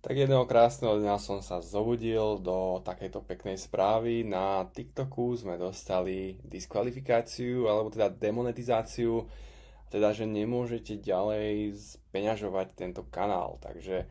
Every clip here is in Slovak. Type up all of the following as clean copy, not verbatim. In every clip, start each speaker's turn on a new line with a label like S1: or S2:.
S1: Tak jedného krásneho dňa som sa zobudil do takejto peknej správy. Na TikToku sme dostali diskvalifikáciu, alebo teda demonetizáciu, teda že nemôžete ďalej speňažovať tento kanál. Takže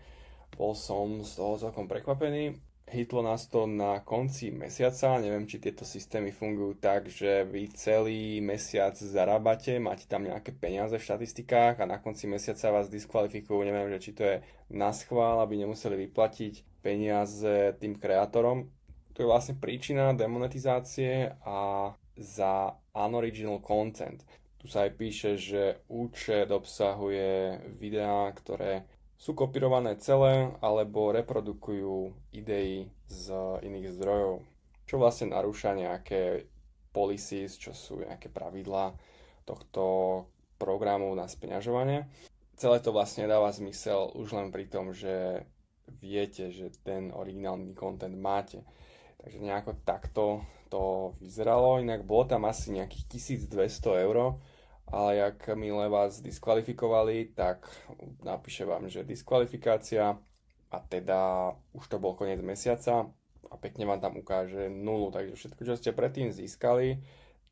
S1: bol som z toho celkom prekvapený. Hitlo nás to na konci mesiaca, neviem, či tieto systémy fungujú tak, že vy celý mesiac zarábate, máte tam nejaké peniaze v štatistikách a na konci mesiaca vás diskvalifikujú, neviem, že či to je na schvál, aby nemuseli vyplatiť peniaze tým kreatorom. To je vlastne príčina demonetizácie a za unoriginal content. Tu sa aj píše, že účet obsahuje videá, ktoré sú kopírované celé alebo reprodukujú idei z iných zdrojov, čo vlastne narúša nejaké policies, čo sú nejaké pravidlá tohto programu na speňažovanie. Celé to vlastne dáva zmysel už len pri tom, že viete, že ten originálny content máte. Takže nejako takto to vyzeralo, inak bolo tam asi nejakých 1200 eur, ale jakmile vás diskvalifikovali, tak napíše vám, že diskvalifikácia a teda už to bol koniec mesiaca a pekne vám tam ukáže nulu, takže všetko, čo ste predtým získali,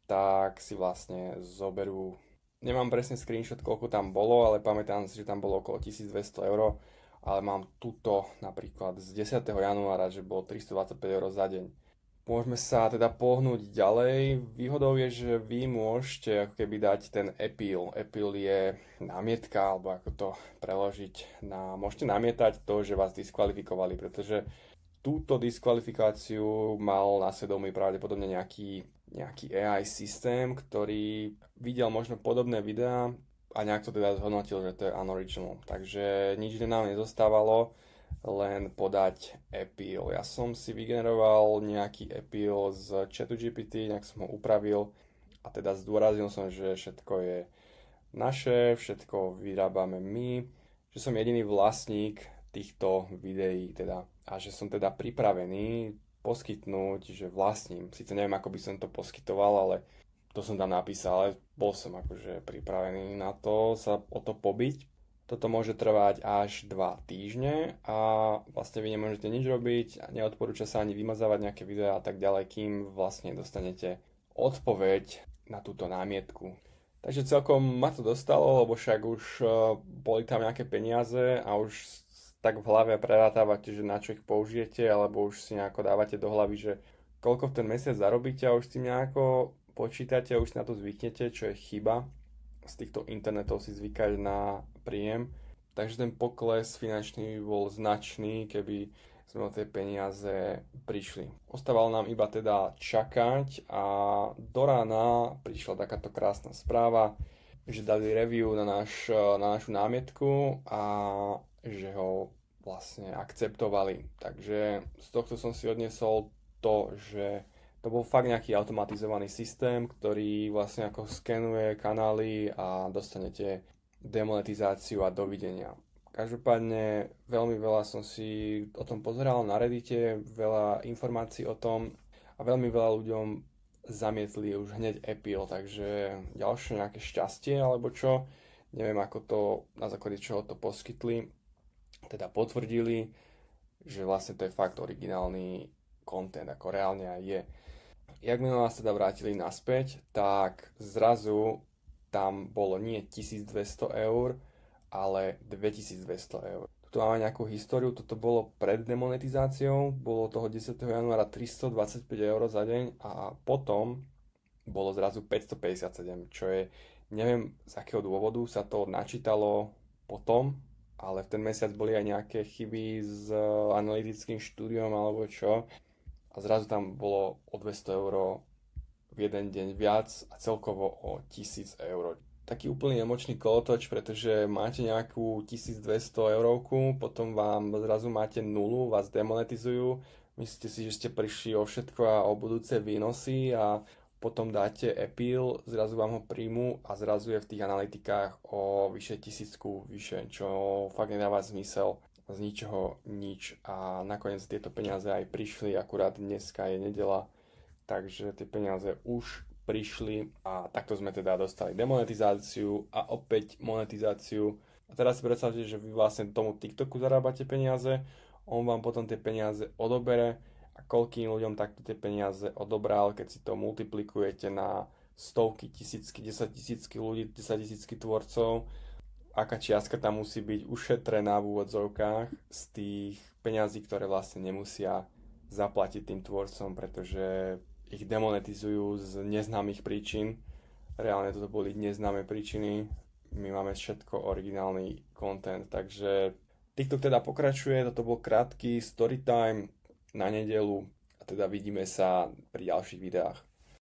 S1: tak si vlastne zoberú. Nemám presne screenshot, koľko tam bolo, ale pamätám si, že tam bolo okolo 1200 eur, ale mám tuto napríklad z 10. januára, že bolo 325 eur za deň. Môžeme sa teda pohnúť ďalej. Výhodou je, že vy môžete ako keby dať ten appeal. Appeal je námietka, alebo ako to preložiť. Môžete namietať to, že vás diskvalifikovali, pretože túto diskvalifikáciu mal na svedomí pravdepodobne nejaký AI systém, ktorý videl možno podobné videá a nejak to teda zhodnotil, že to je unoriginal. Takže nič iné nám nezostávalo, len podať appeal. Ja som si vygeneroval nejaký appeal z ChatGPT, nejak som ho upravil a teda zdôraznil som, že všetko je naše, všetko vyrábame my, že som jediný vlastník týchto videí teda a že som teda pripravený poskytnúť, že vlastním. Sice neviem, ako by som to poskytoval, ale to som tam napísal, ale bol som akože pripravený na to sa o to pobiť. Toto môže trvať až 2 týždne a vlastne vy nemôžete nič robiť, neodporúča sa ani vymazávať nejaké videá a tak ďalej, kým vlastne dostanete odpoveď na túto námietku. Takže celkom ma to dostalo, lebo však už boli tam nejaké peniaze a už tak v hlave prerátavate, že na čo ich použijete, alebo už si nejako dávate do hlavy, že koľko v ten mesiac zarobíte a už si nejako počítate a už si na to zvyknete, čo je chyba z týchto internetov si zvykať na príjem. Takže ten pokles finančný bol značný, keby sme o tie peniaze prišli. Ostávalo nám iba teda čakať a do rána prišla takáto krásna správa, že dali review na našu námietku a že ho vlastne akceptovali. Takže z tohto som si odniesol to, že to bol fakt nejaký automatizovaný systém, ktorý vlastne ako skenuje kanály a dostanete demonetizáciu a dovidenia. Každopádne veľmi veľa som si o tom pozeral na Reddite, veľa informácií o tom a veľmi veľa ľuďom zamietli už hneď appeal, takže ďalšie nejaké šťastie alebo čo, neviem ako to, na základe čoho to poskytli, teda potvrdili, že vlastne to je fakt originálny content, ako reálne aj je. Jakmile nás teda vrátili naspäť, tak zrazu tam bolo nie 1200 eur, ale 2200 eur. Tu máme nejakú históriu, toto bolo pred demonetizáciou, bolo toho 10. januára 325 eur za deň a potom bolo zrazu 557, čo je, neviem z akého dôvodu sa to načítalo potom, ale v ten mesiac boli aj nejaké chyby s analytickým štúdiom alebo čo. A zrazu tam bolo o 200 eur v jeden deň viac a celkovo o 1000 eur. Taký úplný emočný kolotoč, pretože máte nejakú 1200 eurovku, potom vám zrazu máte nulu, vás demonetizujú, myslíte si, že ste prišli o všetko a o budúce výnosy a potom dáte appeal, zrazu vám ho príjmu a zrazu je v tých analytikách o vyše 1000 vyše, čo fakt nedáva zmysel. Z ničoho nič a nakoniec tieto peniaze aj prišli, akurát dneska je nedela, takže tie peniaze už prišli a takto sme teda dostali demonetizáciu a opäť monetizáciu. A teraz si predstavte, že vy vlastne tomu TikToku zarábate peniaze, on vám potom tie peniaze odobere a koľkým ľuďom takto tie peniaze odobral, keď si to multiplikujete na stovky, tisícky, desaťtisícky ľudí, desaťtisícky tvorcov, aká čiastka tam musí byť ušetrená v úvodzovkách z tých peňazí, ktoré vlastne nemusia zaplatiť tým tvorcom, pretože ich demonetizujú z neznámych príčin. Reálne toto boli neznáme príčiny. My máme všetko originálny content, takže TikTok teda pokračuje, toto bol krátky storytime na nedelu a teda vidíme sa pri ďalších videách.